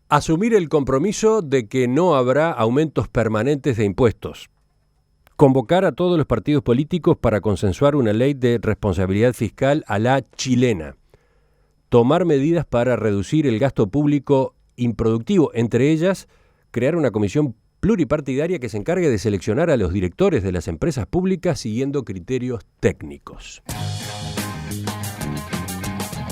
Asumir el compromiso de que no habrá aumentos permanentes de impuestos. Convocar a todos los partidos políticos para consensuar una ley de responsabilidad fiscal a la chilena. Tomar medidas para reducir el gasto público improductivo, entre ellas, crear una comisión pluripartidaria que se encargue de seleccionar a los directores de las empresas públicas siguiendo criterios técnicos.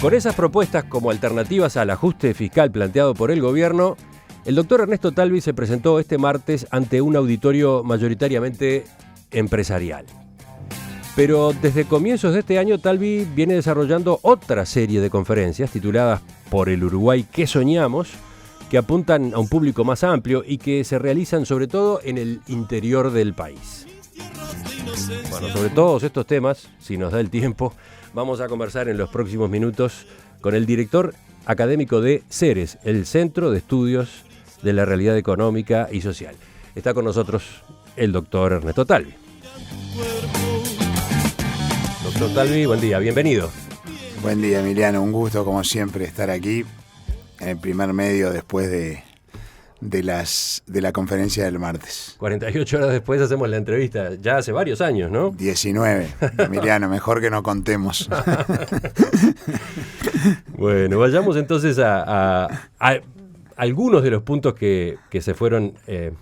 Con esas propuestas como alternativas al ajuste fiscal planteado por el gobierno, el doctor Ernesto Talvi se presentó este martes ante un auditorio mayoritariamente empresarial. Pero desde comienzos de este año, Talvi viene desarrollando otra serie de conferencias tituladas Por el Uruguay que soñamos, que apuntan a un público más amplio y que se realizan sobre todo en el interior del país. Bueno, sobre todos estos temas, si nos da el tiempo, vamos a conversar en los próximos minutos con el director académico de CERES, el Centro de Estudios de la Realidad Económica y Social. Está con nosotros el doctor Ernesto Talvi. Doctor Talvi, buen día, bienvenido. Buen día, Emiliano, un gusto como siempre estar aquí en el primer medio después de la conferencia del martes. 48 horas después hacemos la entrevista, ya hace varios años, ¿no? 19, Emiliano, mejor que no contemos. Bueno, vayamos entonces a algunos de los puntos que se fueron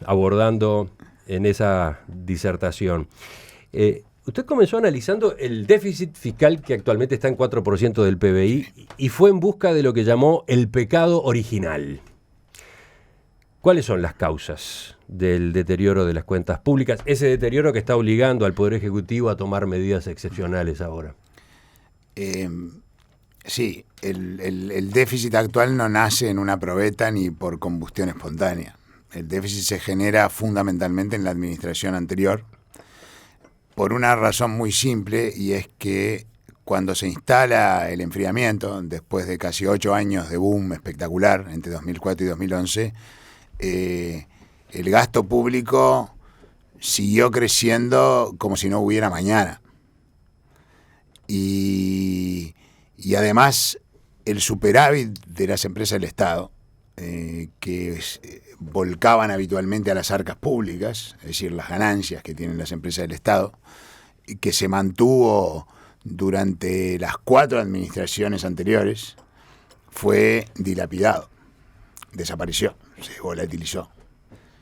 abordando en esa disertación. Usted comenzó analizando el déficit fiscal que actualmente está en 4% del PBI y fue en busca de lo que llamó el pecado original. ¿Cuáles son las causas del deterioro de las cuentas públicas? Ese deterioro que está obligando al Poder Ejecutivo a tomar medidas excepcionales ahora. Sí, el déficit actual no nace en una probeta ni por combustión espontánea. El déficit se genera fundamentalmente en la administración anterior por una razón muy simple, y es que cuando se instala el enfriamiento, después de casi 8 años de boom espectacular entre 2004 y 2011, el gasto público siguió creciendo como si no hubiera mañana. Y además el superávit de las empresas del Estado, que volcaban habitualmente a las arcas públicas, es decir, las ganancias que tienen las empresas del Estado, que se mantuvo durante las 4 administraciones anteriores, fue dilapidado, desapareció, se volatilizó.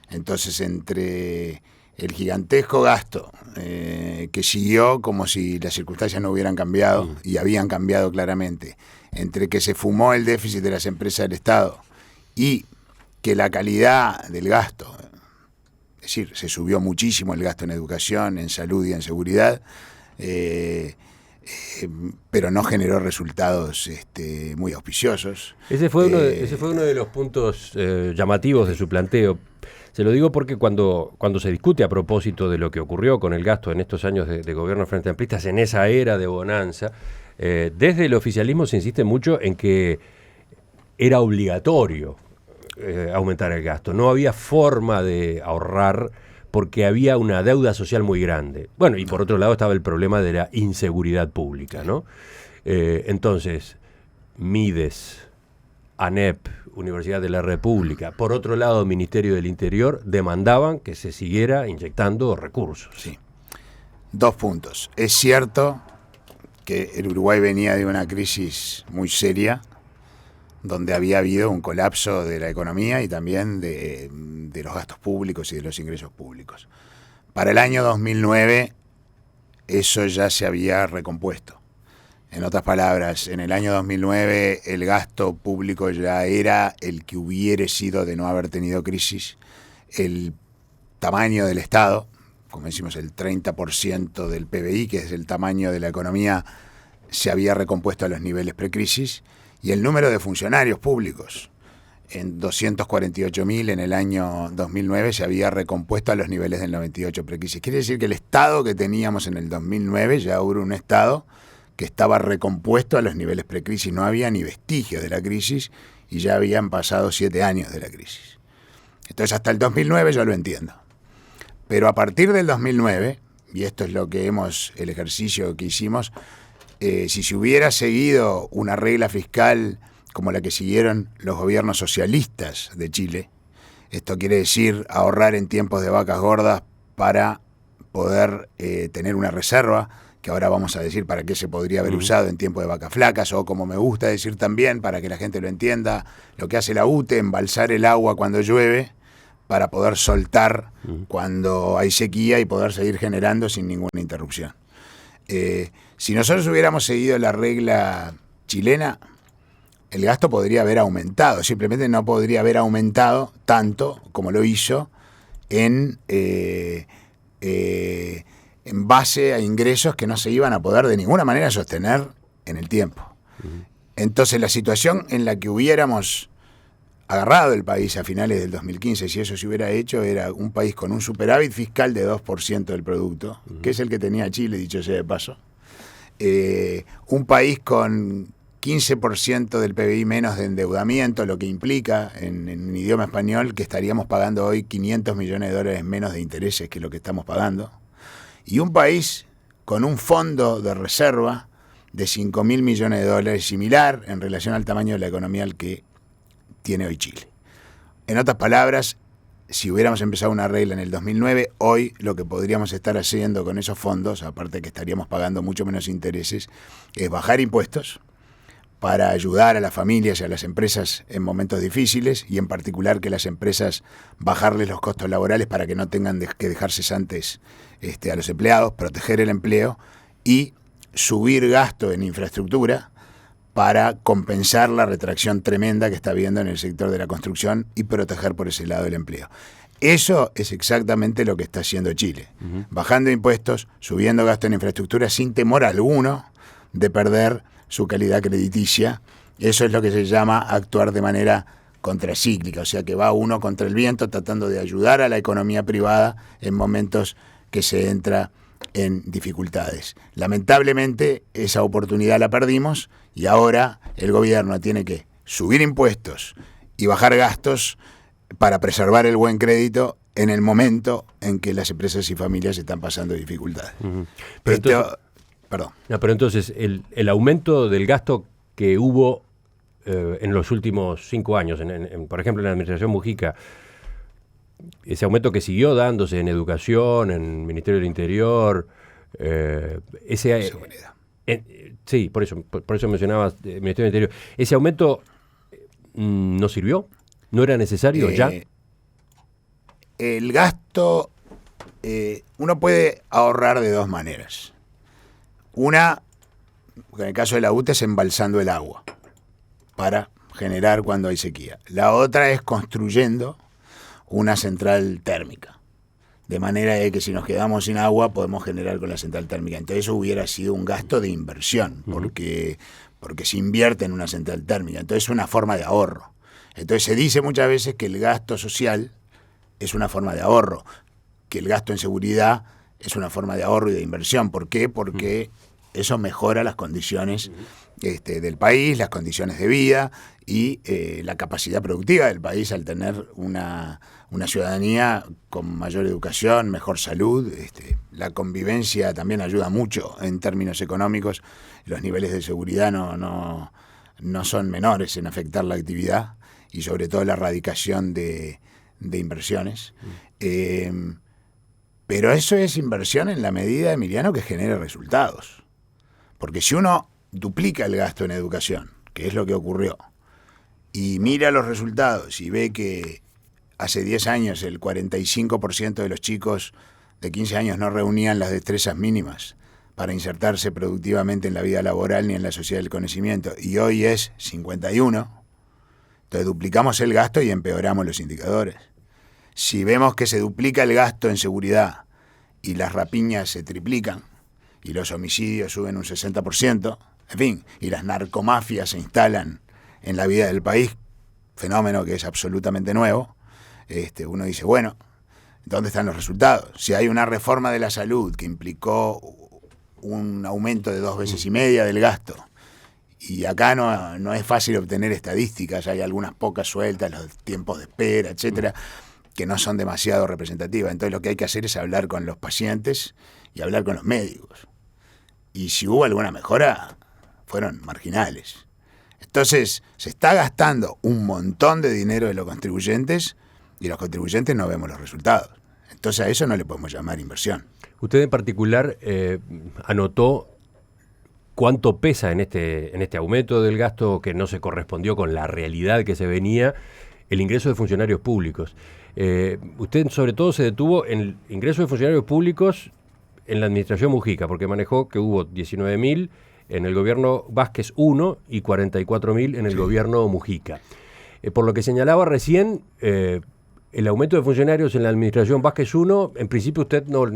Entonces, entre el gigantesco gasto que siguió como si las circunstancias no hubieran cambiado, y habían cambiado claramente, entre que se fumó el déficit de las empresas del Estado y que la calidad del gasto, es decir, se subió muchísimo el gasto en educación, en salud y en seguridad, pero no generó resultados muy auspiciosos. Ese fue uno de los puntos llamativos de su planteo. Se lo digo porque cuando se discute a propósito de lo que ocurrió con el gasto en estos años de gobierno frente amplistas, en esa era de bonanza, desde el oficialismo se insiste mucho en que era obligatorio aumentar el gasto. No había forma de ahorrar porque había una deuda social muy grande. Bueno, y por otro lado estaba el problema de la inseguridad pública, ¿no? Entonces, Mides, ANEP, Universidad de la República, por otro lado, Ministerio del Interior, demandaban que se siguiera inyectando recursos. Sí. 2 puntos. Es cierto que el Uruguay venía de una crisis muy seria, donde había habido un colapso de la economía y también de los gastos públicos y de los ingresos públicos. Para el año 2009 eso ya se había recompuesto. En otras palabras, en el año 2009 el gasto público ya era el que hubiera sido de no haber tenido crisis. El tamaño del Estado, como decimos, el 30% del PBI, que es el tamaño de la economía, se había recompuesto a los niveles precrisis. Y el número de funcionarios públicos, en 248.000 en el año 2009, se había recompuesto a los niveles del 98 precrisis. Quiere decir que el Estado que teníamos en el 2009 ya hubo un Estado que estaba recompuesto a los niveles precrisis. No había ni vestigios de la crisis y ya habían pasado 7 años de la crisis. Entonces, hasta el 2009 yo lo entiendo. Pero a partir del 2009, y esto es el ejercicio que hicimos, si se hubiera seguido una regla fiscal como la que siguieron los gobiernos socialistas de Chile. Esto quiere decir ahorrar en tiempos de vacas gordas para poder tener una reserva, que ahora vamos a decir para qué se podría haber usado en tiempos de vacas flacas, o como me gusta decir también, para que la gente lo entienda, lo que hace la UTE, embalsar el agua cuando llueve, para poder soltar cuando hay sequía y poder seguir generando sin ninguna interrupción. Si nosotros hubiéramos seguido la regla chilena, el gasto podría haber aumentado, simplemente no podría haber aumentado tanto como lo hizo en base a ingresos que no se iban a poder de ninguna manera sostener en el tiempo. Entonces la situación en la que hubiéramos agarrado el país a finales del 2015, si eso se hubiera hecho, era un país con un superávit fiscal de 2% del producto, que es el que tenía Chile, dicho sea de paso. Un país con 15% del PBI menos de endeudamiento, lo que implica en idioma español que estaríamos pagando hoy $500 millones menos de intereses que lo que estamos pagando. Y un país con un fondo de reserva de $5.000 millones, similar en relación al tamaño de la economía al que tiene hoy Chile. En otras palabras, si hubiéramos empezado una regla en el 2009, hoy lo que podríamos estar haciendo con esos fondos, aparte de que estaríamos pagando mucho menos intereses, es bajar impuestos para ayudar a las familias y a las empresas en momentos difíciles, y en particular que las empresas bajarles los costos laborales para que no tengan que dejar cesantes a los empleados, proteger el empleo y subir gasto en infraestructura para compensar la retracción tremenda que está habiendo en el sector de la construcción y proteger por ese lado el empleo. Eso es exactamente lo que está haciendo Chile, bajando impuestos, subiendo gasto en infraestructura sin temor alguno de perder su calidad crediticia. Eso es lo que se llama actuar de manera contracíclica, o sea que va uno contra el viento tratando de ayudar a la economía privada en momentos que se entra en dificultades. Lamentablemente esa oportunidad la perdimos y ahora el gobierno tiene que subir impuestos y bajar gastos para preservar el buen crédito en el momento en que las empresas y familias están pasando dificultades. Pero entonces el aumento del gasto que hubo en los últimos 5 años, por ejemplo en la administración Mujica, ese aumento que siguió dándose en educación, en Ministerio del Interior, Seguridad. Sí, por eso mencionabas el Ministerio del Interior. ¿Ese aumento no sirvió? ¿No era necesario ya? El gasto, uno puede ahorrar de dos maneras. Una, en el caso de la UTE, es embalsando el agua para generar cuando hay sequía. La otra es construyendo una central térmica, de manera de que si nos quedamos sin agua podemos generar con la central térmica. Entonces eso hubiera sido un gasto de inversión, porque se invierte en una central térmica. Entonces es una forma de ahorro. Entonces se dice muchas veces que el gasto social es una forma de ahorro, que el gasto en seguridad es una forma de ahorro y de inversión. ¿Por qué? Porque eso mejora las condiciones del país, las condiciones de vida y la capacidad productiva del país al tener una ciudadanía con mayor educación, mejor salud. La convivencia también ayuda mucho en términos económicos. Los niveles de seguridad no son menores en afectar la actividad y sobre todo la erradicación de inversiones. Pero eso es inversión en la medida, Emiliano, que genere resultados. Porque si uno duplica el gasto en educación, que es lo que ocurrió, y mira los resultados y ve que hace 10 años el 45% de los chicos de 15 años no reunían las destrezas mínimas para insertarse productivamente en la vida laboral ni en la sociedad del conocimiento, y hoy es 51%, entonces duplicamos el gasto y empeoramos los indicadores. Si vemos que se duplica el gasto en seguridad y las rapiñas se triplican y los homicidios suben un 60%, en fin, y las narcomafias se instalan en la vida del país, fenómeno que es absolutamente nuevo, uno dice, bueno, ¿dónde están los resultados? Si hay una reforma de la salud que implicó un aumento de 2,5 veces del gasto, y acá no es fácil obtener estadísticas, hay algunas pocas sueltas, los tiempos de espera, etcétera, que no son demasiado representativas. Entonces lo que hay que hacer es hablar con los pacientes y hablar con los médicos. Y si hubo alguna mejora, fueron marginales. Entonces, se está gastando un montón de dinero de los contribuyentes y los contribuyentes no vemos los resultados. Entonces, a eso no le podemos llamar inversión. Usted en particular anotó cuánto pesa en este aumento del gasto que no se correspondió con la realidad que se venía, el ingreso de funcionarios públicos. Usted sobre todo se detuvo en el ingreso de funcionarios públicos en la administración Mujica, porque manejó que hubo 19.000 en el gobierno Vázquez 1 y 44.000 en el gobierno Mujica. Por lo que señalaba recién, el aumento de funcionarios en la administración Vázquez 1, en principio usted no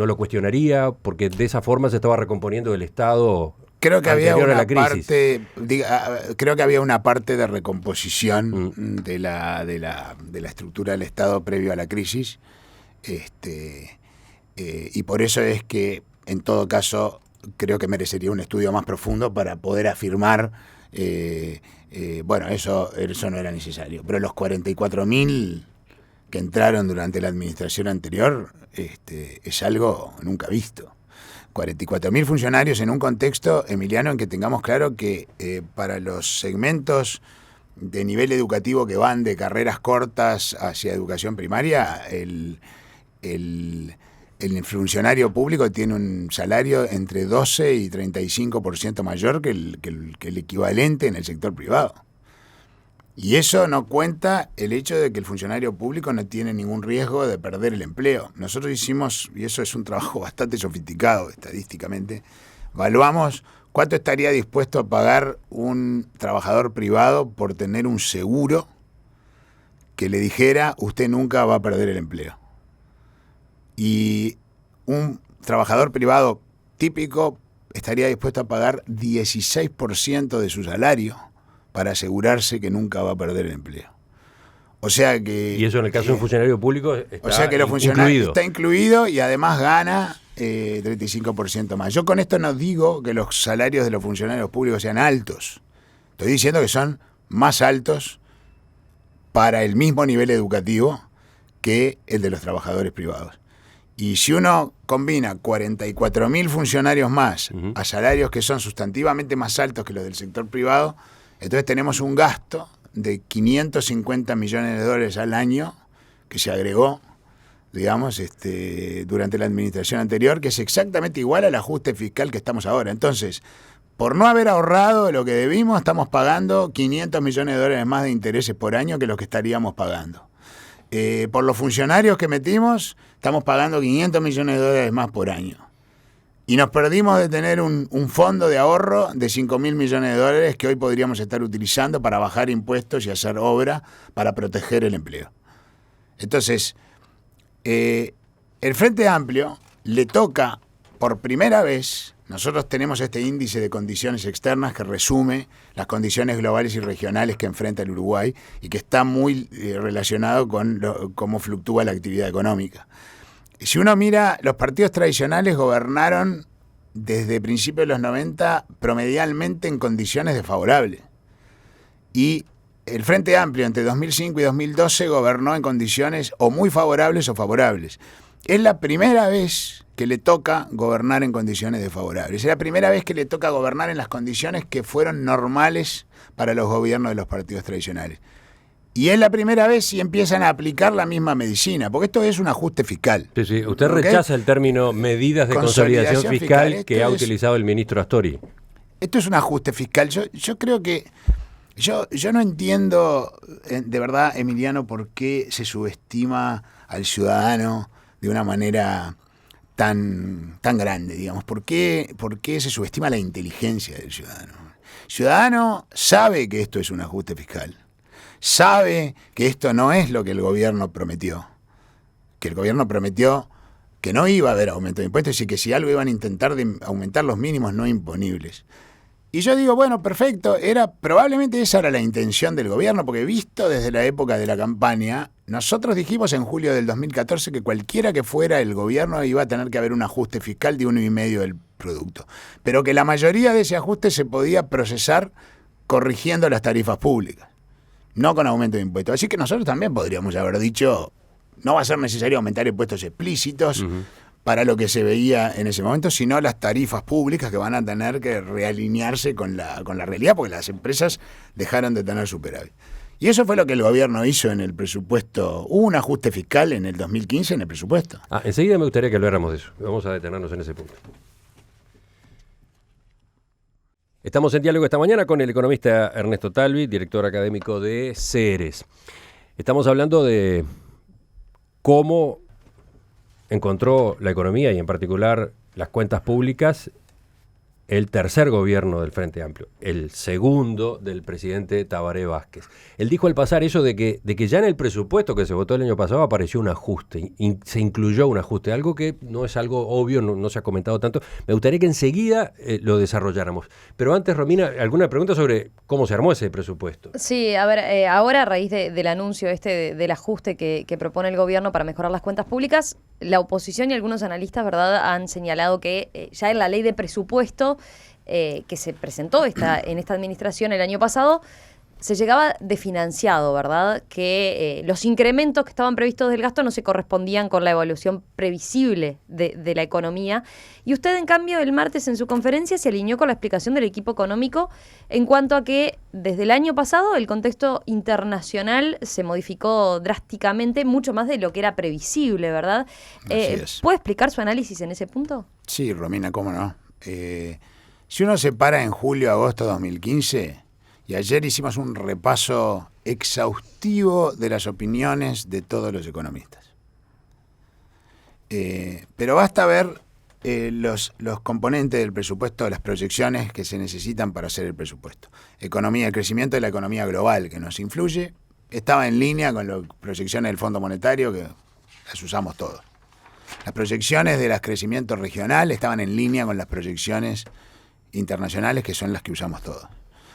lo cuestionaría, porque de esa forma se estaba recomponiendo el Estado. Creo que había una parte, creo que había una parte de recomposición de la estructura del Estado previo a la crisis, y por eso es que, en todo caso, creo que merecería un estudio más profundo para poder afirmar, bueno, eso no era necesario. Pero los 44.000 que entraron durante la administración anterior es algo nunca visto. 44.000 funcionarios en un contexto, Emiliano, en que tengamos claro que para los segmentos de nivel educativo que van de carreras cortas hacia educación primaria, el funcionario público tiene un salario entre 12 y 35% mayor que el equivalente en el sector privado. Y eso no cuenta el hecho de que el funcionario público no tiene ningún riesgo de perder el empleo. Nosotros hicimos, y eso es un trabajo bastante sofisticado estadísticamente, evaluamos cuánto estaría dispuesto a pagar un trabajador privado por tener un seguro que le dijera: usted nunca va a perder el empleo. Y un trabajador privado típico estaría dispuesto a pagar 16% de su salario para asegurarse que nunca va a perder el empleo. O sea que... Y eso en el caso de un funcionario público está o sea que los funcionarios está incluido y además gana 35% más. Yo con esto no digo que los salarios de los funcionarios públicos sean altos. Estoy diciendo que son más altos para el mismo nivel educativo que el de los trabajadores privados. Y si uno combina 44.000 funcionarios más a salarios que son sustantivamente más altos que los del sector privado, entonces tenemos un gasto de 550 millones de dólares al año que se agregó, digamos, durante la administración anterior, que es exactamente igual al ajuste fiscal que estamos ahora. Entonces, por no haber ahorrado lo que debimos, estamos pagando 500 millones de dólares más de intereses por año que lo que estaríamos pagando. Por los funcionarios que metimos, estamos pagando 500 millones de dólares más por año. Y nos perdimos de tener un fondo de ahorro de 5.000 millones de dólares que hoy podríamos estar utilizando para bajar impuestos y hacer obra para proteger el empleo. Entonces, el Frente Amplio le toca por primera vez, nosotros tenemos este índice de condiciones externas que resume las condiciones globales y regionales que enfrenta el Uruguay y que está muy relacionado con cómo fluctúa la actividad económica. Si uno mira, los partidos tradicionales gobernaron desde principios de los 90 promedialmente en condiciones desfavorables. Y el Frente Amplio entre 2005 y 2012 gobernó en condiciones o muy favorables o favorables. Es la primera vez que le toca gobernar en condiciones desfavorables. Es la primera vez que le toca gobernar en las condiciones que fueron normales para los gobiernos de los partidos tradicionales. Y es la primera vez si empiezan a aplicar la misma medicina, porque esto es un ajuste fiscal. Sí, sí. Usted rechaza el término medidas de consolidación fiscal que ha utilizado el ministro Astori. Esto es un ajuste fiscal. Yo creo que... Yo no entiendo, de verdad, Emiliano, por qué se subestima al ciudadano de una manera tan grande, digamos. ¿Por qué se subestima la inteligencia del ciudadano? El ciudadano sabe que esto es un ajuste fiscal. Sabe que esto no es lo que el gobierno prometió. Que el gobierno prometió que no iba a haber aumento de impuestos y que si algo iban a intentar de aumentar los mínimos no imponibles. Y yo digo, bueno, perfecto, probablemente esa era la intención del gobierno, porque visto desde la época de la campaña, nosotros dijimos en julio del 2014 que cualquiera que fuera el gobierno iba a tener que haber un ajuste fiscal de 1,5% del producto, pero que la mayoría de ese ajuste se podía procesar corrigiendo las tarifas públicas, no con aumento de impuestos. Así que nosotros también podríamos haber dicho, no va a ser necesario aumentar impuestos explícitos, para lo que se veía en ese momento, sino las tarifas públicas que van a tener que realinearse con la realidad, porque las empresas dejaron de tener superávit. Y eso fue lo que el gobierno hizo en el presupuesto. Hubo un ajuste fiscal en el 2015 en el presupuesto. Enseguida me gustaría que habláramos de eso. Vamos a detenernos en ese punto. Estamos en diálogo esta mañana con el economista Ernesto Talvi, director académico de Ceres. Estamos hablando de cómo encontró la economía y en particular las cuentas públicas el tercer gobierno del Frente Amplio, el segundo del presidente Tabaré Vázquez. Él dijo al pasar eso de que ya en el presupuesto que se votó el año pasado apareció un ajuste, se incluyó un ajuste, algo que no es algo obvio, no se ha comentado tanto. Me gustaría que enseguida lo desarrolláramos. Pero antes, Romina, ¿alguna pregunta sobre cómo se armó ese presupuesto? Sí, a ver, ahora a raíz del anuncio del ajuste que propone el gobierno para mejorar las cuentas públicas, la oposición y algunos analistas, ¿verdad?, han señalado que ya en la ley de presupuesto que se presentó en esta administración el año pasado, se llegaba desfinanciado, ¿verdad? Que los incrementos que estaban previstos del gasto no se correspondían con la evaluación previsible de la economía. Y usted, en cambio, el martes en su conferencia se alineó con la explicación del equipo económico en cuanto a que desde el año pasado el contexto internacional se modificó drásticamente, mucho más de lo que era previsible, ¿verdad? ¿Puede explicar su análisis en ese punto? Sí, Romina, cómo no. Si uno se para en julio-agosto de 2015... Y ayer hicimos un repaso exhaustivo de las opiniones de todos los economistas. Pero basta ver los componentes del presupuesto, las proyecciones que se necesitan para hacer el presupuesto. Economía, el crecimiento de la economía global que nos influye, estaba en línea con las proyecciones del Fondo Monetario, que las usamos todos. Las proyecciones de los crecimientos regionales estaban en línea con las proyecciones internacionales, que son las que usamos todos.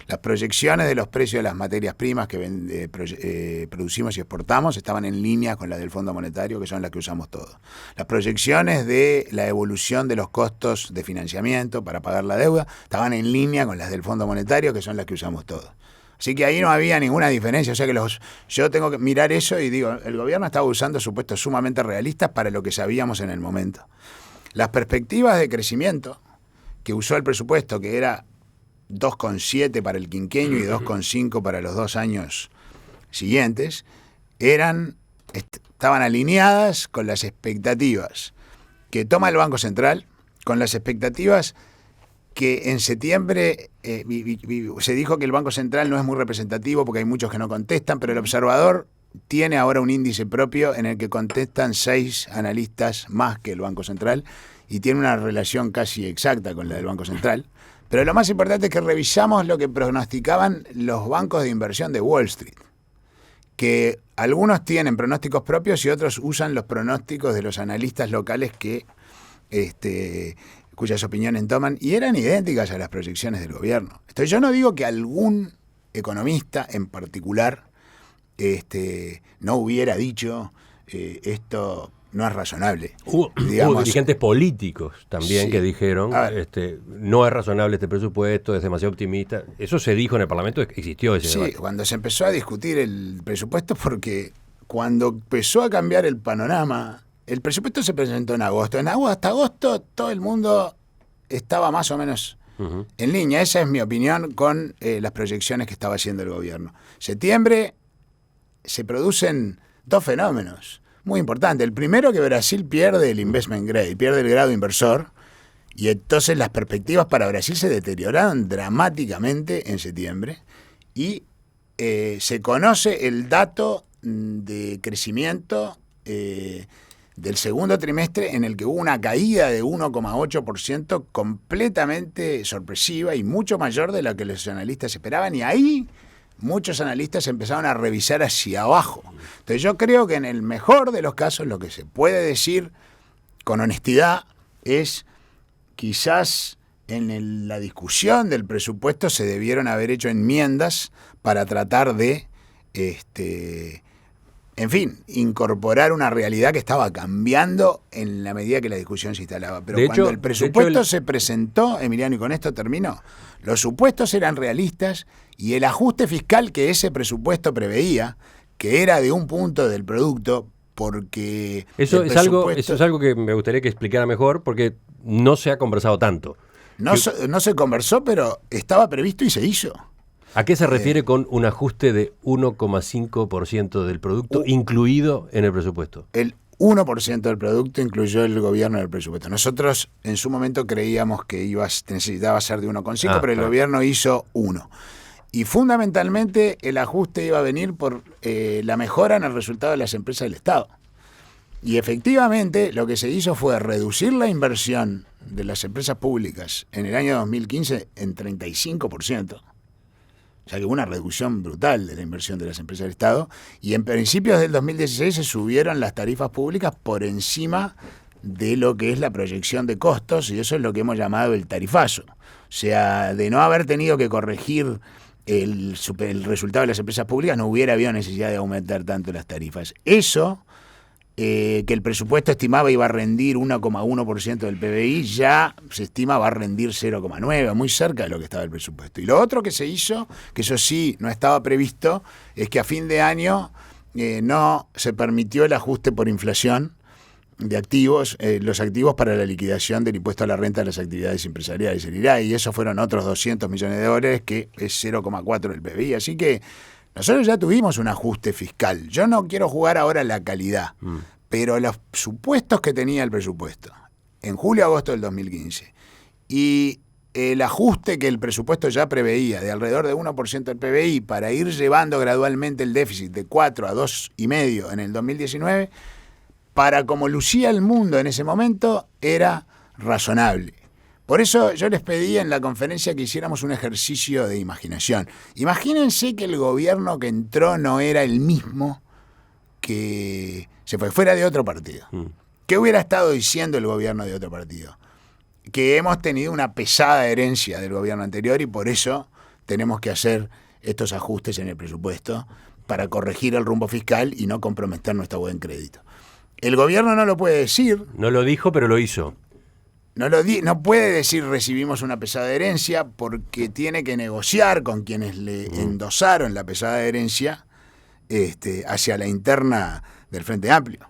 Las proyecciones de los precios de las materias primas que producimos y exportamos estaban en línea con las del Fondo Monetario, que son las que usamos todos. Las proyecciones de la evolución de los costos de financiamiento para pagar la deuda estaban en línea con las del Fondo Monetario, que son las que usamos todos. Así que ahí no había ninguna diferencia. O sea que yo tengo que mirar eso y digo, el gobierno estaba usando supuestos sumamente realistas para lo que sabíamos en el momento. Las perspectivas de crecimiento que usó el presupuesto, que era 2,7 para el quinquenio y 2,5 para los 2 años siguientes, estaban alineadas con las expectativas que toma el Banco Central, con las expectativas que en septiembre se dijo que el Banco Central no es muy representativo porque hay muchos que no contestan, pero el observador tiene ahora un índice propio en el que contestan 6 analistas más que el Banco Central y tiene una relación casi exacta con la del Banco Central. Pero lo más importante es que revisamos lo que pronosticaban los bancos de inversión de Wall Street, que algunos tienen pronósticos propios y otros usan los pronósticos de los analistas locales cuyas opiniones toman, y eran idénticas a las proyecciones del gobierno. Entonces yo no digo que algún economista en particular no hubiera dicho esto no es razonable. Hubo dirigentes políticos también que dijeron no es razonable este presupuesto, es demasiado optimista. Eso se dijo en el Parlamento, existió ese debate. Sí, cuando se empezó a discutir el presupuesto, porque cuando empezó a cambiar el panorama, el presupuesto se presentó en agosto. Hasta agosto todo el mundo estaba más o menos en línea. Esa es mi opinión con las proyecciones que estaba haciendo el gobierno. Septiembre se producen 2 fenómenos muy importante. El primero, que Brasil pierde el investment grade, pierde el grado inversor, y entonces las perspectivas para Brasil se deterioraron dramáticamente en septiembre, y se conoce el dato de crecimiento del segundo trimestre, en el que hubo una caída de 1,8% completamente sorpresiva y mucho mayor de lo que los analistas esperaban, y ahí muchos analistas empezaron a revisar hacia abajo. Entonces yo creo que en el mejor de los casos lo que se puede decir con honestidad es quizás en la discusión del presupuesto se debieron haber hecho enmiendas para tratar de incorporar una realidad que estaba cambiando en la medida que la discusión se instalaba. Pero cuando el presupuesto se presentó, Emiliano, y con esto terminó, los supuestos eran realistas y el ajuste fiscal que ese presupuesto preveía, que era de 1 punto del producto, porque Eso es algo que me gustaría que explicara mejor, porque no se ha conversado tanto. No se conversó, pero estaba previsto y se hizo. ¿A qué se refiere con un ajuste de 1,5% del producto incluido en el presupuesto? El 1% del producto incluyó el gobierno en el presupuesto. Nosotros en su momento creíamos que necesitaba ser de 1,5, pero el gobierno hizo 1. Y fundamentalmente el ajuste iba a venir por la mejora en el resultado de las empresas del Estado. Y efectivamente lo que se hizo fue reducir la inversión de las empresas públicas en el año 2015 en 35%. O sea que hubo una reducción brutal de la inversión de las empresas del Estado. Y en principios del 2016 se subieron las tarifas públicas por encima de lo que es la proyección de costos, y eso es lo que hemos llamado el tarifazo. O sea, de no haber tenido que corregir el resultado de las empresas públicas, no hubiera habido necesidad de aumentar tanto las tarifas. Eso, que el presupuesto estimaba iba a rendir 1,1% del PBI, ya se estima va a rendir 0,9%, muy cerca de lo que estaba el presupuesto. Y lo otro que se hizo, que eso sí no estaba previsto, es que a fin de año no se permitió el ajuste por inflación de activos, los activos para la liquidación del impuesto a la renta de las actividades empresariales, el IRAE, y eso fueron otros 200 millones de dólares, que es 0,4 del PBI. Así que nosotros ya tuvimos un ajuste fiscal. Yo no quiero jugar ahora la calidad, pero los supuestos que tenía el presupuesto en julio-agosto del 2015 y el ajuste que el presupuesto ya preveía de alrededor de 1% del PBI para ir llevando gradualmente el déficit de 4 a 2,5 en el 2019, para como lucía el mundo en ese momento, era razonable. Por eso yo les pedí en la conferencia que hiciéramos un ejercicio de imaginación. Imagínense que el gobierno que entró no era el mismo que se fue, fuera de otro partido. ¿Qué hubiera estado diciendo el gobierno de otro partido? Que hemos tenido una pesada herencia del gobierno anterior y por eso tenemos que hacer estos ajustes en el presupuesto para corregir el rumbo fiscal y no comprometer nuestro buen crédito. El gobierno no lo puede decir. No lo dijo, pero lo hizo. No puede decir recibimos una pesada herencia porque tiene que negociar con quienes le endosaron la pesada herencia hacia la interna del Frente Amplio.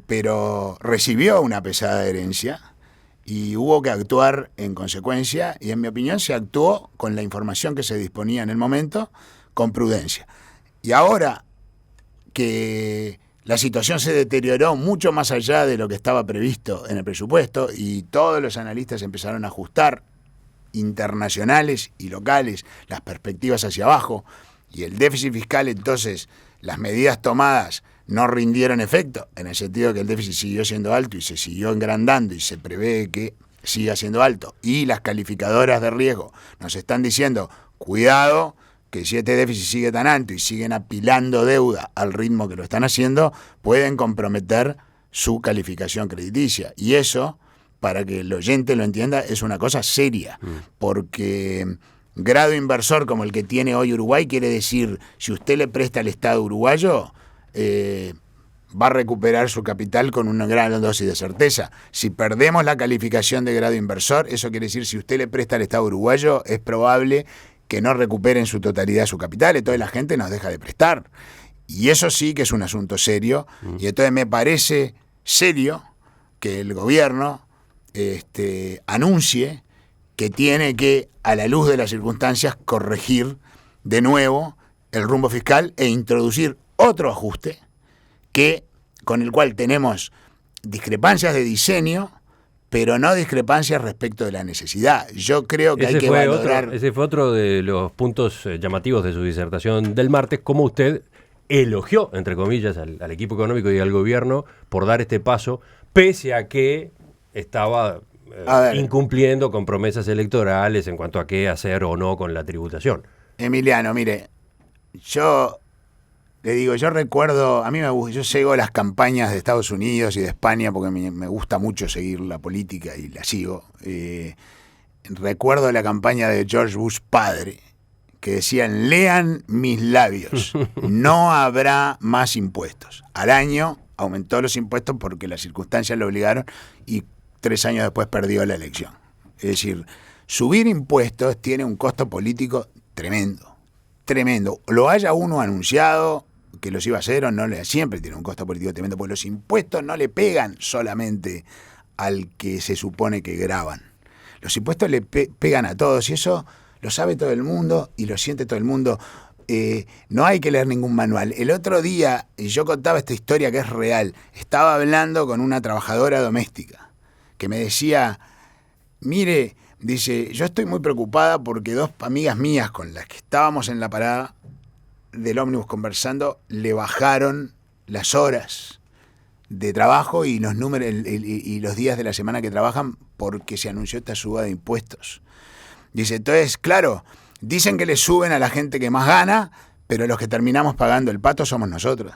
Pero recibió una pesada herencia y hubo que actuar en consecuencia, y en mi opinión se actuó con la información que se disponía en el momento, con prudencia. Y ahora que la situación se deterioró mucho más allá de lo que estaba previsto en el presupuesto y todos los analistas empezaron a ajustar, internacionales y locales, las perspectivas hacia abajo, y el déficit fiscal, entonces las medidas tomadas no rindieron efecto, en el sentido de que el déficit siguió siendo alto y se siguió engrandando y se prevé que siga siendo alto, y las calificadoras de riesgo nos están diciendo, cuidado, que si este déficit sigue tan alto y siguen apilando deuda al ritmo que lo están haciendo, pueden comprometer su calificación crediticia. Y eso, para que el oyente lo entienda, es una cosa seria, porque grado inversor como el que tiene hoy Uruguay quiere decir, si usted le presta al Estado uruguayo, va a recuperar su capital con una gran dosis de certeza. Si perdemos la calificación de grado inversor, eso quiere decir, si usted le presta al Estado uruguayo, es probable que no recupere en su totalidad su capital, entonces la gente nos deja de prestar. Y eso sí que es un asunto serio, y entonces me parece serio que el gobierno anuncie que tiene que, a la luz de las circunstancias, corregir de nuevo el rumbo fiscal e introducir otro ajuste con el cual tenemos discrepancias de diseño, pero no discrepancias respecto de la necesidad. Yo creo que hay que valorar... Ese fue otro de los puntos llamativos de su disertación del martes, cómo usted elogió, entre comillas, al equipo económico y al gobierno por dar este paso, pese a que estaba incumpliendo con promesas electorales en cuanto a qué hacer o no con la tributación. Emiliano, mire, yo le digo, yo recuerdo, a mí yo sigo las campañas de Estados Unidos y de España porque me gusta mucho seguir la política y la sigo. Recuerdo la campaña de George Bush padre, que decían, lean mis labios, no habrá más impuestos. Al año aumentó los impuestos porque las circunstancias lo obligaron y 3 años después perdió la elección. Es decir, subir impuestos tiene un costo político tremendo, tremendo. Lo haya uno anunciado, que los iba a hacer o no, siempre tiene un costo político tremendo, porque los impuestos no le pegan solamente al que se supone que graban. Los impuestos le pegan a todos, y eso lo sabe todo el mundo y lo siente todo el mundo. No hay que leer ningún manual. El otro día, y yo contaba esta historia que es real, estaba hablando con una trabajadora doméstica que me decía, mire, dice, yo estoy muy preocupada porque 2 amigas mías con las que estábamos en la parada del ómnibus conversando, le bajaron las horas de trabajo y los números y los días de la semana que trabajan porque se anunció esta suba de impuestos. Dice, entonces, claro, dicen que le suben a la gente que más gana, pero los que terminamos pagando el pato somos nosotros,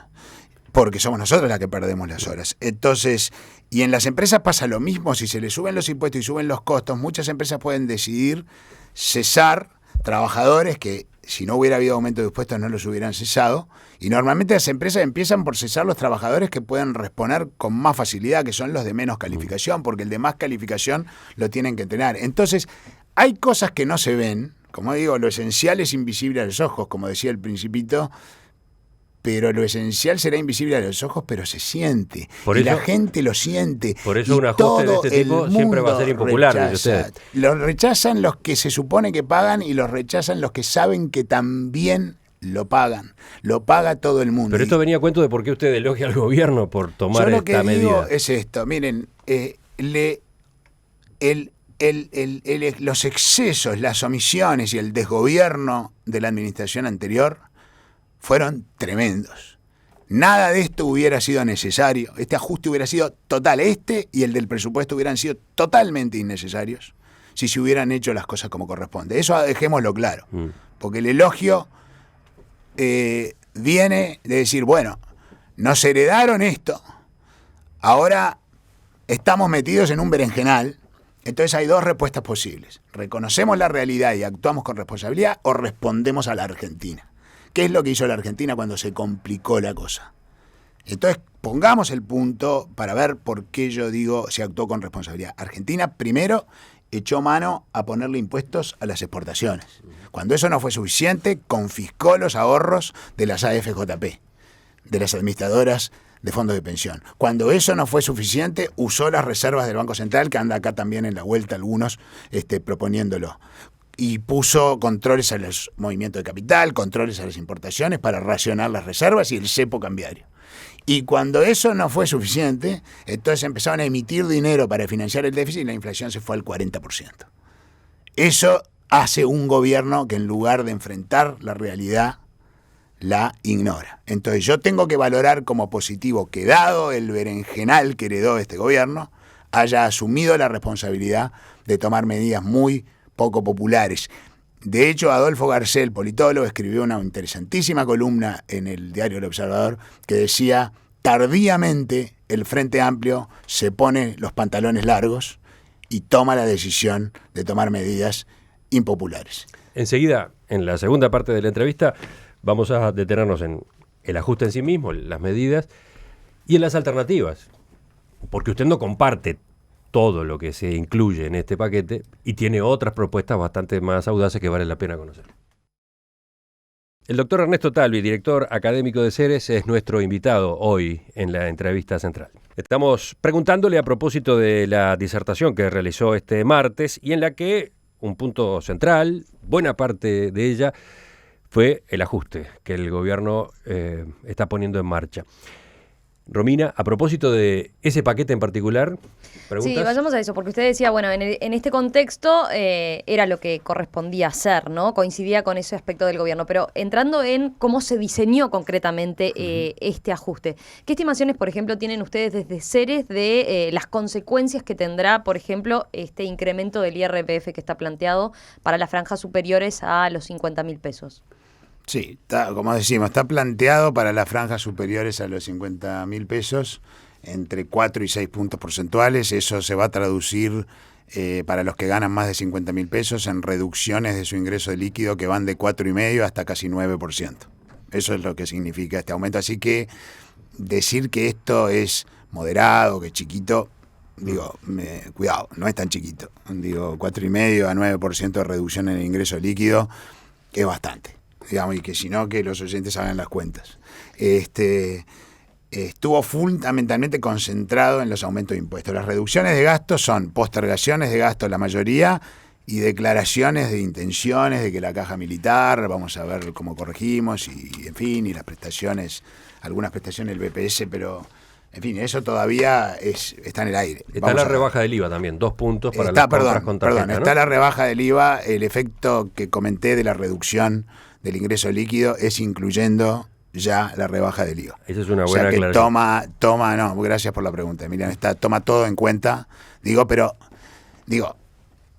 porque somos nosotros las que perdemos las horas. Entonces, y en las empresas pasa lo mismo, si se le suben los impuestos y suben los costos, muchas empresas pueden decidir cesar trabajadores que, si no hubiera habido aumento de impuestos, no los hubieran cesado. Y normalmente las empresas empiezan por cesar los trabajadores que pueden responder con más facilidad, que son los de menos calificación, porque el de más calificación lo tienen que tener. Entonces, hay cosas que no se ven. Como digo, lo esencial es invisible a los ojos, como decía el Principito, pero lo esencial será invisible a los ojos, pero se siente. Por y eso, la gente lo siente. Por eso un ajuste de este tipo siempre va a ser impopular, dice usted. Lo rechazan los que se supone que pagan y los rechazan los que saben que también lo pagan. Lo paga todo el mundo. Pero esto venía a cuento de por qué usted elogia al gobierno por tomar esta medida. Yo lo que digo es esto. Miren, los excesos, las omisiones y el desgobierno de la administración anterior fueron tremendos. Nada de esto hubiera sido necesario. Este ajuste hubiera sido total. Este y el del presupuesto hubieran sido totalmente innecesarios si se hubieran hecho las cosas como corresponde. Eso dejémoslo claro. Porque el elogio viene de decir, bueno, nos heredaron esto, ahora estamos metidos en un berenjenal. Entonces hay 2 respuestas posibles. Reconocemos la realidad y actuamos con responsabilidad, o respondemos a la Argentina. ¿Qué es lo que hizo la Argentina cuando se complicó la cosa? Entonces pongamos el punto para ver por qué yo digo se actuó con responsabilidad. Argentina primero echó mano a ponerle impuestos a las exportaciones. Cuando eso no fue suficiente, confiscó los ahorros de las AFJP, de las administradoras de fondos de pensión. Cuando eso no fue suficiente, usó las reservas del Banco Central, que anda acá también en la vuelta algunos proponiéndolo. Y puso controles a los movimientos de capital, controles a las importaciones para racionar las reservas y el cepo cambiario. Y cuando eso no fue suficiente, entonces empezaron a emitir dinero para financiar el déficit y la inflación se fue al 40%. Eso hace un gobierno que en lugar de enfrentar la realidad, la ignora. Entonces yo tengo que valorar como positivo que, dado el berenjenal que heredó este gobierno, haya asumido la responsabilidad de tomar medidas muy poco populares. De hecho, Adolfo Garcel, politólogo, escribió una interesantísima columna en el diario El Observador que decía, tardíamente el Frente Amplio se pone los pantalones largos y toma la decisión de tomar medidas impopulares. Enseguida, en la segunda parte de la entrevista, vamos a detenernos en el ajuste en sí mismo, las medidas, y en las alternativas, porque usted no comparte todo lo que se incluye en este paquete y tiene otras propuestas bastante más audaces que vale la pena conocer. El doctor Ernesto Talvi, director académico de Ceres, es nuestro invitado hoy en la entrevista central. Estamos preguntándole a propósito de la disertación que realizó este martes y en la que un punto central, buena parte de ella, fue el ajuste que el gobierno está poniendo en marcha. Romina, a propósito de ese paquete en particular, ¿preguntas? Sí, vayamos a eso, porque usted decía, bueno, en este contexto era lo que correspondía hacer, ¿no? Coincidía con ese aspecto del gobierno, pero entrando en cómo se diseñó concretamente este ajuste, ¿qué estimaciones, por ejemplo, tienen ustedes desde Ceres de las consecuencias que tendrá, por ejemplo, este incremento del IRPF que está planteado para las franjas superiores a los 50.000 pesos? Sí, como decimos, está planteado para las franjas superiores a los 50.000 pesos entre 4 y 6 puntos porcentuales. Eso se va a traducir para los que ganan más de 50.000 pesos en reducciones de su ingreso líquido que van de 4,5% hasta casi 9%. Eso es lo que significa este aumento. Así que decir que esto es moderado, que es chiquito, digo, cuidado, no es tan chiquito. Digo, 4,5% a 9% de reducción en el ingreso líquido es bastante. digamos, y que si no, que los oyentes hagan las cuentas. Estuvo fundamentalmente concentrado en los aumentos de impuestos. Las reducciones de gastos son postergaciones de gastos la mayoría y declaraciones de intenciones de que la caja militar, vamos a ver cómo corregimos, y en fin, y las prestaciones, algunas prestaciones del BPS, pero en fin, eso todavía está en el aire. Está la rebaja del IVA también, 2 puntos para las compras con tarjeta, ¿no? Está la rebaja del IVA, el efecto que comenté de la reducción del ingreso líquido es incluyendo ya la rebaja del IVA. Esa es una buena aclaración. No, gracias por la pregunta, Emiliano, toma todo en cuenta,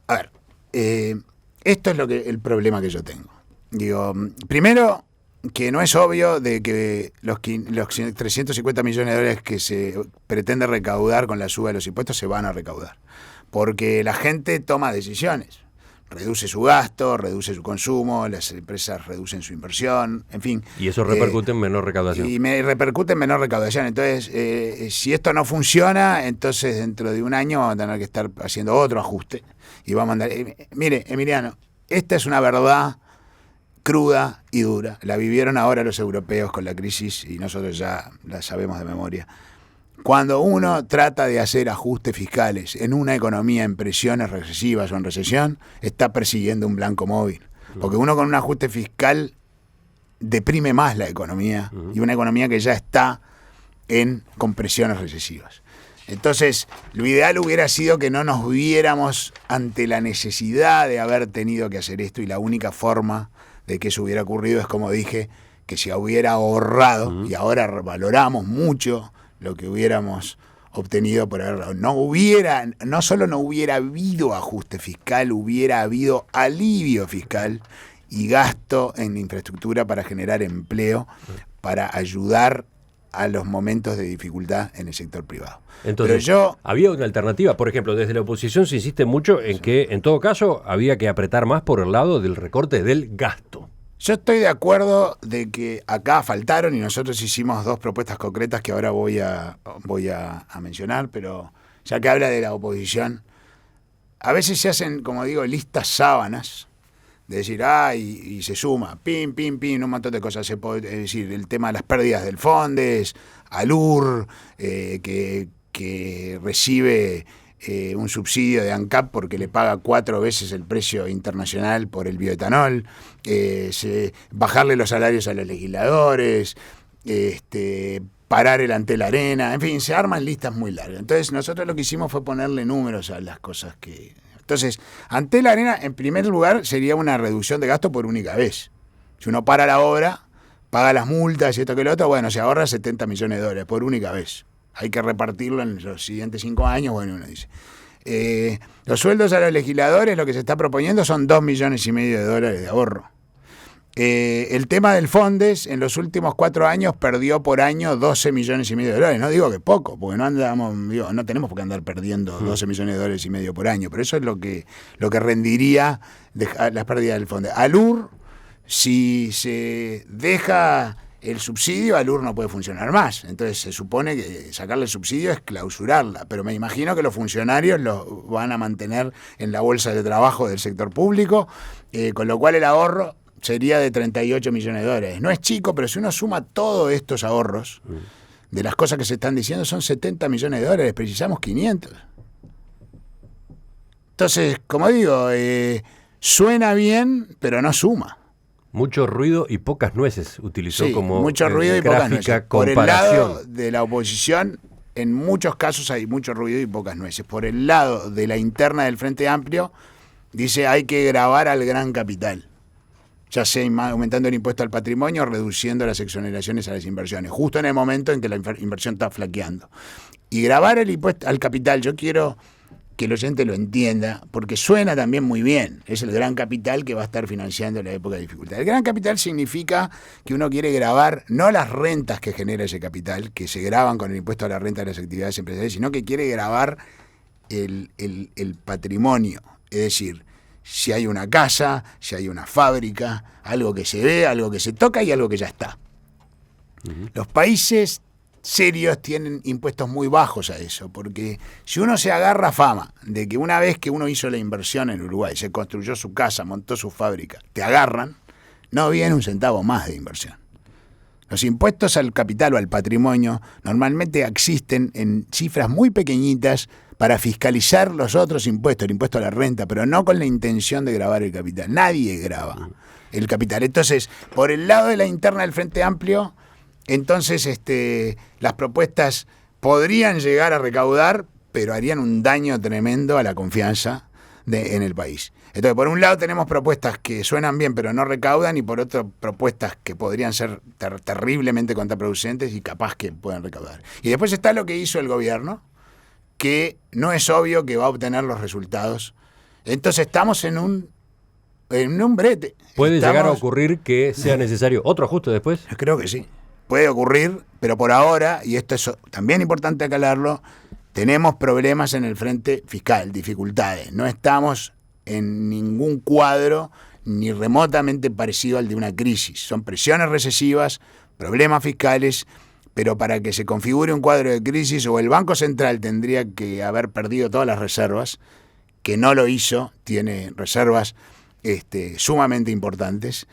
a ver, esto es el problema que yo tengo. Primero, que no es obvio de que los 350 millones de dólares que se pretende recaudar con la suba de los impuestos se van a recaudar. Porque la gente toma decisiones. Reduce su gasto, reduce su consumo, las empresas reducen su inversión, en fin. Y eso repercute en menor recaudación. Repercute en menor recaudación. Entonces, si esto no funciona, entonces dentro de un año vamos a tener que estar haciendo otro ajuste. Y vamos a andar. Mire, Emiliano, esta es una verdad cruda y dura. La vivieron ahora los europeos con la crisis y nosotros ya la sabemos de memoria. Cuando uno trata de hacer ajustes fiscales en una economía en presiones recesivas o en recesión, está persiguiendo un blanco móvil. Porque uno con un ajuste fiscal deprime más la economía, y una economía que ya está con presiones recesivas. Entonces, lo ideal hubiera sido que no nos viéramos ante la necesidad de haber tenido que hacer esto, y la única forma de que eso hubiera ocurrido es, como dije, que se hubiera ahorrado, y ahora valoramos mucho lo que hubiéramos obtenido por haberlo. No solo no hubiera habido ajuste fiscal, hubiera habido alivio fiscal y gasto en infraestructura para generar empleo, para ayudar a los momentos de dificultad en el sector privado. Entonces, había una alternativa. Por ejemplo, desde la oposición se insiste mucho en que, en todo caso, había que apretar más por el lado del recorte del gasto. Yo estoy de acuerdo de que acá faltaron, y nosotros hicimos 2 propuestas concretas que ahora voy a mencionar, pero ya que habla de la oposición, a veces se hacen, como digo, listas sábanas, de decir, y se suma, pim, un montón de cosas. Es decir, el tema de las pérdidas del Fondes, ALUR, que recibe un subsidio de ANCAP porque le paga 4 veces el precio internacional por el bioetanol, bajarle los salarios a los legisladores, parar el Antel Arena, en fin, se arman listas muy largas. Entonces nosotros lo que hicimos fue ponerle números a las cosas que... Entonces, Antel Arena, en primer lugar, sería una reducción de gasto por única vez. Si uno para la obra, paga las multas y esto que lo otro, bueno, se ahorra 70 millones de dólares por única vez. Hay que repartirlo en los siguientes 5 años, bueno, uno dice. Los sueldos a los legisladores, lo que se está proponiendo son 2,5 millones de dólares de ahorro. El tema del Fondes, en los últimos 4 años perdió por año 12,5 millones de dólares. No digo que poco, porque no tenemos por qué andar perdiendo 12,5 millones de dólares por año, pero eso es lo que rendiría las pérdidas del Fondes. ALUR, si se deja el subsidio, ALUR no puede funcionar más. Entonces se supone que sacarle el subsidio es clausurarla, pero me imagino que los funcionarios lo van a mantener en la bolsa de trabajo del sector público, con lo cual el ahorro sería de 38 millones de dólares. No es chico, pero si uno suma todos estos ahorros de las cosas que se están diciendo, son 70 millones de dólares, precisamos 500. Entonces, como digo, suena bien, pero no suma. Mucho ruido y pocas nueces utilizó como mucho ruido y pocas nueces. Por el comparación. lado de la oposición, en muchos casos hay mucho ruido y pocas nueces. Por el lado de la interna del Frente Amplio, dice hay que gravar al gran capital, ya sea aumentando el impuesto al patrimonio o reduciendo las exoneraciones a las inversiones, justo en el momento en que la inversión está flaqueando. Y gravar el impuesto al capital, yo quiero que el oyente lo entienda, porque suena también muy bien. Es el gran capital que va a estar financiando la época de dificultad. El gran capital significa que uno quiere gravar no las rentas que genera ese capital, que se graban con el impuesto a la renta de las actividades empresariales, sino que quiere gravar el patrimonio. Es decir, si hay una casa, si hay una fábrica, algo que se ve, algo que se toca y algo que ya está. Los países serios tienen impuestos muy bajos a eso, porque si uno se agarra fama de que una vez que uno hizo la inversión en Uruguay, se construyó su casa, montó su fábrica, te agarran, no viene un centavo más de inversión. Los impuestos al capital o al patrimonio normalmente existen en cifras muy pequeñitas para fiscalizar los otros impuestos, el impuesto a la renta, pero no con la intención de gravar el capital. Nadie grava el capital. Entonces, por el lado de la interna del Frente Amplio, entonces las propuestas podrían llegar a recaudar, pero harían un daño tremendo a la confianza en el país. Entonces, por un lado tenemos propuestas que suenan bien pero no recaudan, y por otro propuestas que podrían ser terriblemente contraproducentes y capaz que puedan recaudar. Y después está lo que hizo el gobierno, que no es obvio que va a obtener los resultados. Entonces estamos en un brete. ¿Puede llegar a ocurrir que sea necesario otro ajuste después? Creo que sí. Puede ocurrir, pero por ahora, y esto es también importante aclararlo, tenemos problemas en el frente fiscal, dificultades. No estamos en ningún cuadro ni remotamente parecido al de una crisis. Son presiones recesivas, problemas fiscales, pero para que se configure un cuadro de crisis, o el Banco Central tendría que haber perdido todas las reservas, que no lo hizo, tiene reservas sumamente importantes,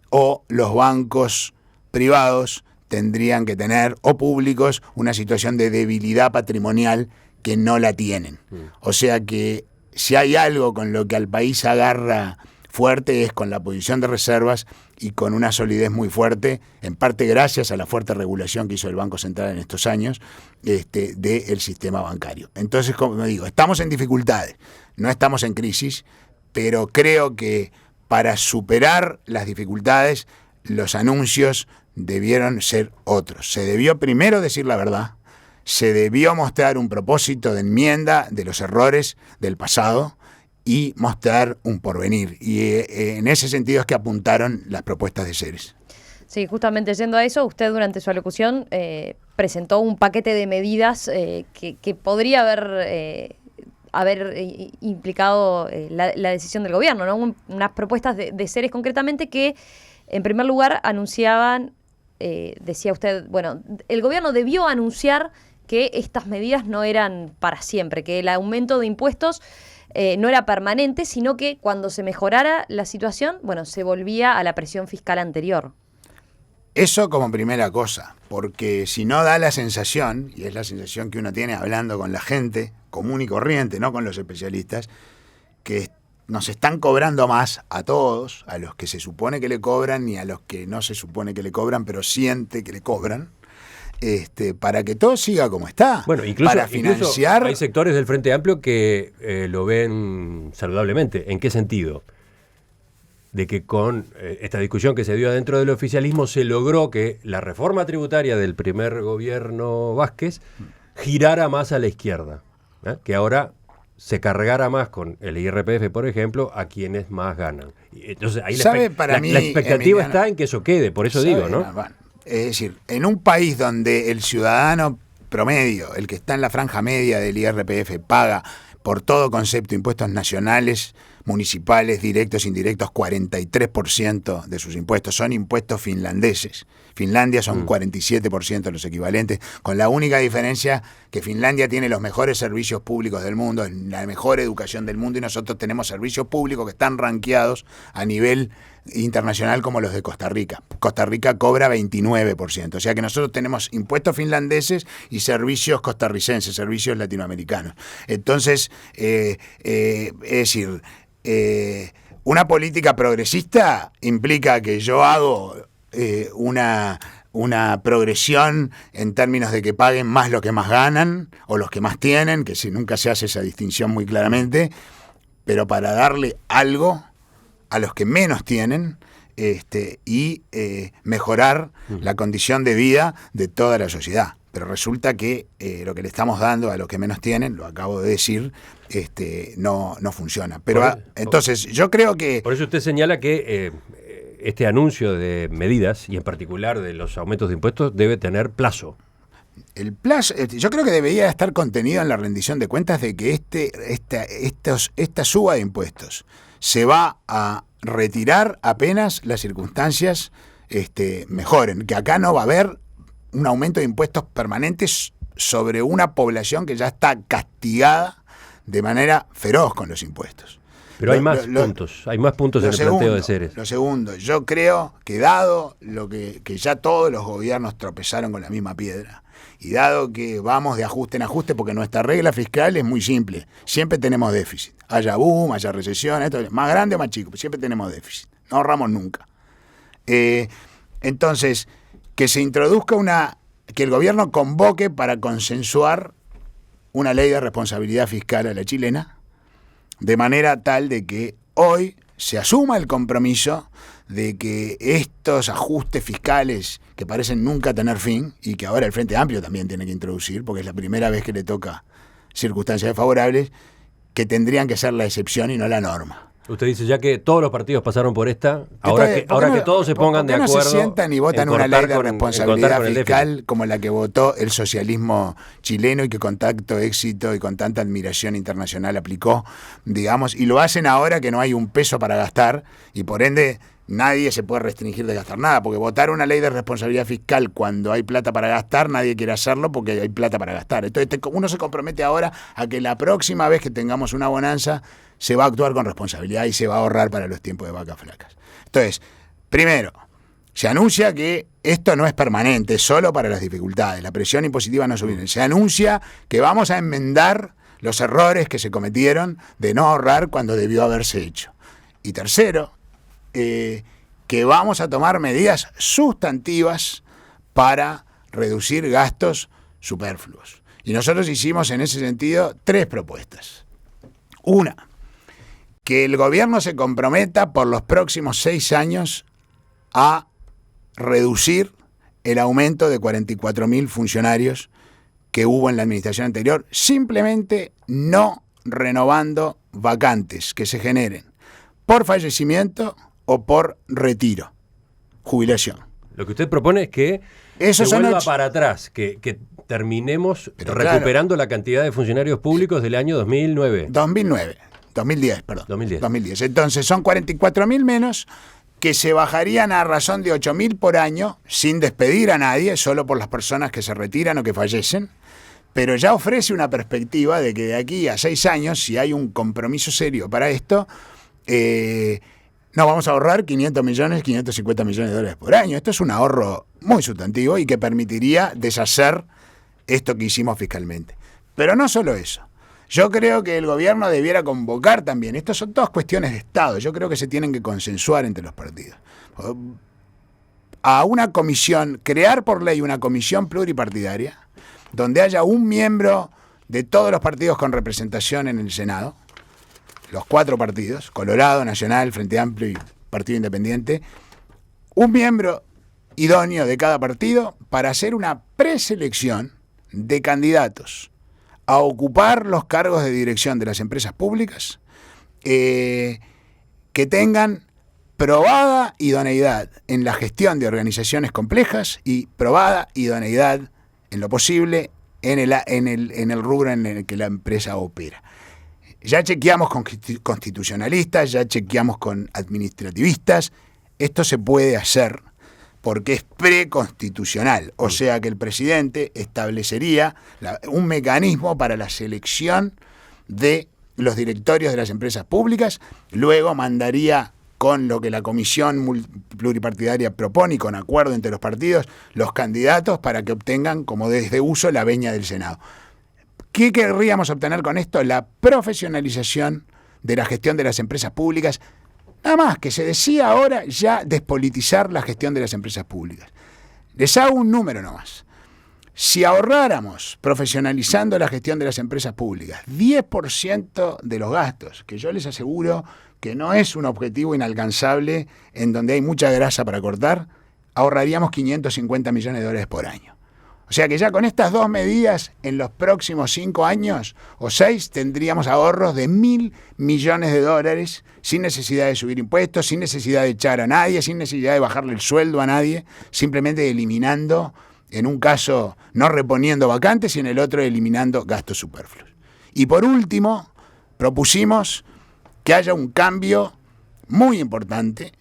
o los bancos privados tendrían que tener, o públicos, una situación de debilidad patrimonial que no la tienen. O sea que si hay algo con lo que al país agarra fuerte es con la posición de reservas y con una solidez muy fuerte, en parte gracias a la fuerte regulación que hizo el Banco Central en estos años del sistema bancario. Entonces, como digo, estamos en dificultades, no estamos en crisis, pero creo que para superar las dificultades, los anuncios debieron ser otros. Se debió primero decir la verdad, se debió mostrar un propósito de enmienda de los errores del pasado y mostrar un porvenir. Y en ese sentido es que apuntaron las propuestas de Ceres. Sí, justamente yendo a eso, usted durante su alocución presentó un paquete de medidas que podría haber implicado la decisión del gobierno, ¿no? Unas propuestas de Ceres concretamente que, en primer lugar, anunciaban, decía usted, bueno, el gobierno debió anunciar que estas medidas no eran para siempre, que el aumento de impuestos no era permanente, sino que cuando se mejorara la situación, bueno, se volvía a la presión fiscal anterior. Eso como primera cosa, porque si no da la sensación, y es la sensación que uno tiene hablando con la gente común y corriente, no con los especialistas, que nos están cobrando más a todos, a los que se supone que le cobran y a los que no se supone que le cobran, pero siente que le cobran, para que todo siga como está. Bueno, incluso hay sectores del Frente Amplio que lo ven saludablemente. ¿En qué sentido? De que con esta discusión que se dio adentro del oficialismo se logró que la reforma tributaria del primer gobierno Vázquez girara más a la izquierda, que ahora se cargara más con el IRPF, por ejemplo, a quienes más ganan. Entonces ahí la expectativa, Emiliano, está en que eso quede, por eso digo, ¿no? Es decir, en un país donde el ciudadano promedio, el que está en la franja media del IRPF, paga por todo concepto impuestos nacionales, municipales, directos, indirectos, 43% de sus impuestos son impuestos finlandeses. Finlandia son 47% los equivalentes, con la única diferencia que Finlandia tiene los mejores servicios públicos del mundo, la mejor educación del mundo, y nosotros tenemos servicios públicos que están rankeados a nivel internacional como los de Costa Rica. Costa Rica cobra 29%, o sea que nosotros tenemos impuestos finlandeses y servicios costarricenses, servicios latinoamericanos. Entonces, es decir, una política progresista implica que yo hago una progresión en términos de que paguen más los que más ganan o los que más tienen, que si nunca se hace esa distinción muy claramente, pero para darle algo a los que menos tienen y mejorar la condición de vida de toda la sociedad. Pero resulta que lo que le estamos dando a los que menos tienen, lo acabo de decir, no funciona. Pero entonces yo creo que... Por eso usted señala que este anuncio de medidas, y en particular de los aumentos de impuestos, debe tener plazo. El plazo, yo creo que debería estar contenido en la rendición de cuentas de que esta suba de impuestos se va a retirar apenas las circunstancias mejoren, que acá no va a haber un aumento de impuestos permanentes sobre una población que ya está castigada de manera feroz con los impuestos. Pero hay más puntos en el planteo de Ceres. Lo segundo, yo creo que dado lo que ya todos los gobiernos tropezaron con la misma piedra, y dado que vamos de ajuste en ajuste, porque nuestra regla fiscal es muy simple, siempre tenemos déficit. Haya boom, haya recesión, esto, más grande o más chico, siempre tenemos déficit. No ahorramos nunca. Entonces, que se introduzca que el gobierno convoque para consensuar una ley de responsabilidad fiscal a la chilena, de manera tal de que hoy se asuma el compromiso de que estos ajustes fiscales que parecen nunca tener fin, y que ahora el Frente Amplio también tiene que introducir, porque es la primera vez que le toca circunstancias desfavorables, que tendrían que ser la excepción y no la norma. Usted dice, ya que todos los partidos pasaron por esta, ahora que todos se pongan de acuerdo. ¿Por qué no se sientan y votan una ley de responsabilidad fiscal como la que votó el socialismo chileno y que con tanto éxito y con tanta admiración internacional aplicó, digamos, y lo hacen ahora que no hay un peso para gastar y por ende nadie se puede restringir de gastar nada, porque votar una ley de responsabilidad fiscal cuando hay plata para gastar, nadie quiere hacerlo porque hay plata para gastar. Entonces uno se compromete ahora a que la próxima vez que tengamos una bonanza se va a actuar con responsabilidad y se va a ahorrar para los tiempos de vacas flacas. Entonces, primero, se anuncia que esto no es permanente, es solo para las dificultades, la presión impositiva no sube. Se anuncia que vamos a enmendar los errores que se cometieron de no ahorrar cuando debió haberse hecho. Y tercero, que vamos a tomar medidas sustantivas para reducir gastos superfluos. Y nosotros hicimos en ese sentido 3 propuestas. Una, que el gobierno se comprometa por los próximos 6 años a reducir el aumento de 44.000 funcionarios que hubo en la administración anterior, simplemente no renovando vacantes que se generen por fallecimiento o por retiro, jubilación. Lo que usted propone es que se vuelva para atrás, que terminemos recuperando la cantidad de funcionarios públicos del año 2010. Entonces son 44.000 menos que se bajarían a razón de 8.000 por año sin despedir a nadie, solo por las personas que se retiran o que fallecen, pero ya ofrece una perspectiva de que de aquí a 6 años, si hay un compromiso serio para esto, no, vamos a ahorrar 550 millones de dólares por año. Esto es un ahorro muy sustantivo y que permitiría deshacer esto que hicimos fiscalmente. Pero no solo eso. Yo creo que el gobierno debiera convocar también, estas son todas cuestiones de Estado, yo creo que se tienen que consensuar entre los partidos. A una comisión, crear por ley una comisión pluripartidaria, donde haya un miembro de todos los partidos con representación en el Senado, los 4 partidos, Colorado, Nacional, Frente Amplio y Partido Independiente, un miembro idóneo de cada partido para hacer una preselección de candidatos a ocupar los cargos de dirección de las empresas públicas que tengan probada idoneidad en la gestión de organizaciones complejas y probada idoneidad en lo posible en el rubro en el que la empresa opera. Ya chequeamos con constitucionalistas, ya chequeamos con administrativistas. Esto se puede hacer porque es preconstitucional. O sea que el presidente establecería un mecanismo para la selección de los directorios de las empresas públicas, luego mandaría con lo que la comisión pluripartidaria propone y con acuerdo entre los partidos, los candidatos para que obtengan como desde uso la venia del Senado. ¿Qué querríamos obtener con esto? La profesionalización de la gestión de las empresas públicas. Nada más, que se decía ahora ya despolitizar la gestión de las empresas públicas. Les hago un número nomás. Si ahorráramos, profesionalizando la gestión de las empresas públicas, 10% de los gastos, que yo les aseguro que no es un objetivo inalcanzable en donde hay mucha grasa para cortar, ahorraríamos 550 millones de dólares por año. O sea que ya con estas 2 medidas, en los próximos 5 años o 6, tendríamos ahorros de 1.000 millones de dólares sin necesidad de subir impuestos, sin necesidad de echar a nadie, sin necesidad de bajarle el sueldo a nadie, simplemente eliminando, en un caso no reponiendo vacantes y en el otro eliminando gastos superfluos. Y por último, propusimos que haya un cambio muy importante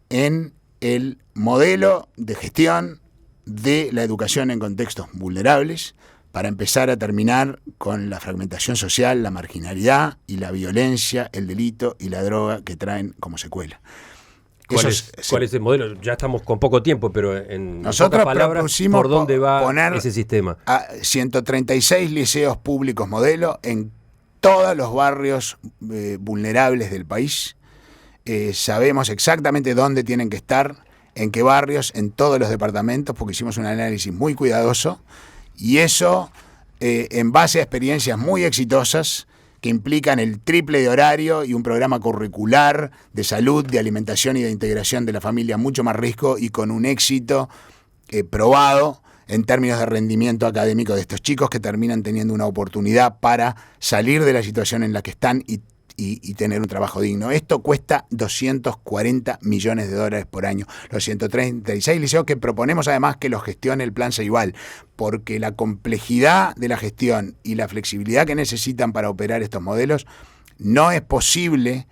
en el modelo de gestión de la educación en contextos vulnerables para empezar a terminar con la fragmentación social, la marginalidad y la violencia, el delito y la droga que traen como secuela. ¿Cuál es el modelo? Ya estamos con poco tiempo, pero en nosotros pocas palabras, ¿por dónde va poner ese sistema? A 136 liceos públicos modelo en todos los barrios vulnerables del país. Sabemos exactamente dónde tienen que estar, en qué barrios, en todos los departamentos, porque hicimos un análisis muy cuidadoso, y eso en base a experiencias muy exitosas que implican el triple de horario y un programa curricular de salud, de alimentación y de integración de la familia mucho más rico y con un éxito probado en términos de rendimiento académico de estos chicos, que terminan teniendo una oportunidad para salir de la situación en la que están y tener un trabajo digno. Esto cuesta 240 millones de dólares por año. Los 136 liceos que proponemos además que los gestione el Plan Ceibal, porque la complejidad de la gestión y la flexibilidad que necesitan para operar estos modelos no es posible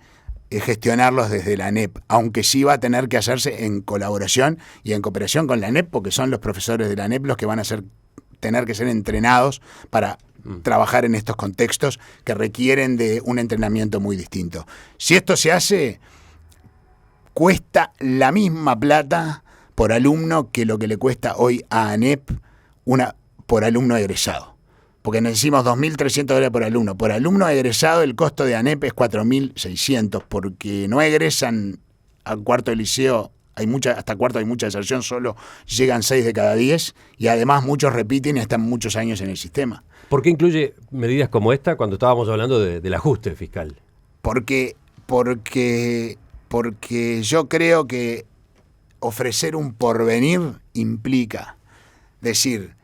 gestionarlos desde la ANEP, aunque sí va a tener que hacerse en colaboración y en cooperación con la ANEP, porque son los profesores de la ANEP los que van a tener que ser entrenados para trabajar en estos contextos que requieren de un entrenamiento muy distinto. Si esto se hace, cuesta la misma plata por alumno que lo que le cuesta hoy a ANEP por alumno egresado. Porque nos decimos $2.300 por alumno. Por alumno egresado el costo de ANEP es $4.600, porque no egresan al cuarto de liceo. Hasta cuarto hay mucha deserción, solo llegan 6 de cada 10 y además muchos repiten y están muchos años en el sistema. ¿Por qué incluye medidas como esta cuando estábamos hablando del ajuste fiscal? Porque yo creo que ofrecer un porvenir implica decir,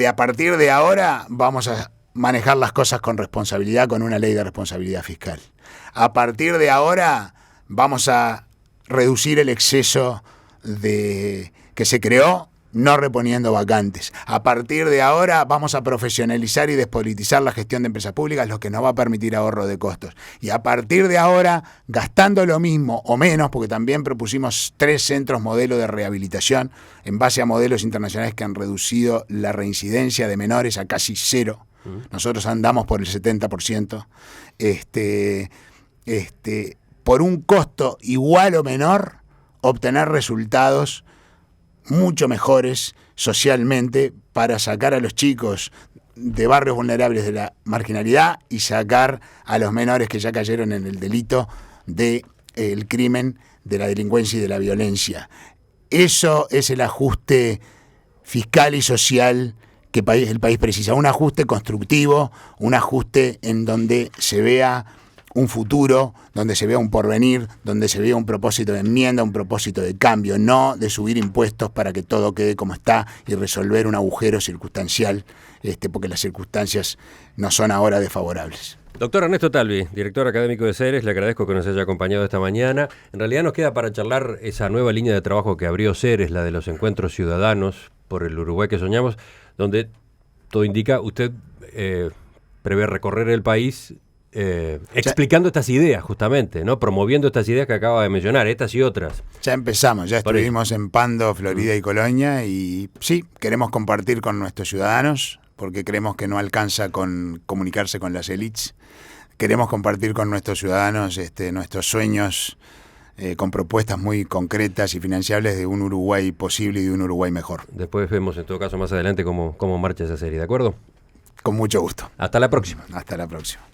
a partir de ahora vamos a manejar las cosas con responsabilidad, con una ley de responsabilidad fiscal. A partir de ahora vamos a reducir el exceso que se creó, no reponiendo vacantes. A partir de ahora vamos a profesionalizar y despolitizar la gestión de empresas públicas, lo que nos va a permitir ahorro de costos. Y a partir de ahora, gastando lo mismo o menos, porque también propusimos 3 centros modelo de rehabilitación en base a modelos internacionales que han reducido la reincidencia de menores a casi 0. Nosotros andamos por el 70%. Por un costo igual o menor, obtener resultados mucho mejores socialmente para sacar a los chicos de barrios vulnerables de la marginalidad y sacar a los menores que ya cayeron en el delito del crimen, de la delincuencia y de la violencia. Eso es el ajuste fiscal y social que el país precisa. Un ajuste constructivo, un ajuste en donde se vea un futuro, donde se vea un porvenir, donde se vea un propósito de enmienda, un propósito de cambio, no de subir impuestos para que todo quede como está y resolver un agujero circunstancial, porque las circunstancias no son ahora desfavorables. Doctor Ernesto Talvi, director académico de Ceres, le agradezco que nos haya acompañado esta mañana. En realidad nos queda para charlar esa nueva línea de trabajo que abrió Ceres, la de los encuentros ciudadanos por el Uruguay que soñamos, donde todo indica, usted prevé recorrer el país explicando estas ideas, justamente, ¿no? Promoviendo estas ideas que acaba de mencionar, estas y otras. Ya empezamos, ya estuvimos en Pando, Florida y Colonia, y sí, queremos compartir con nuestros ciudadanos, porque creemos que no alcanza con comunicarse con las élites. Queremos compartir con nuestros ciudadanos nuestros sueños con propuestas muy concretas y financiables de un Uruguay posible y de un Uruguay mejor. Después vemos, en todo caso, más adelante cómo marcha esa serie, ¿de acuerdo? Con mucho gusto. Hasta la próxima. Hasta la próxima.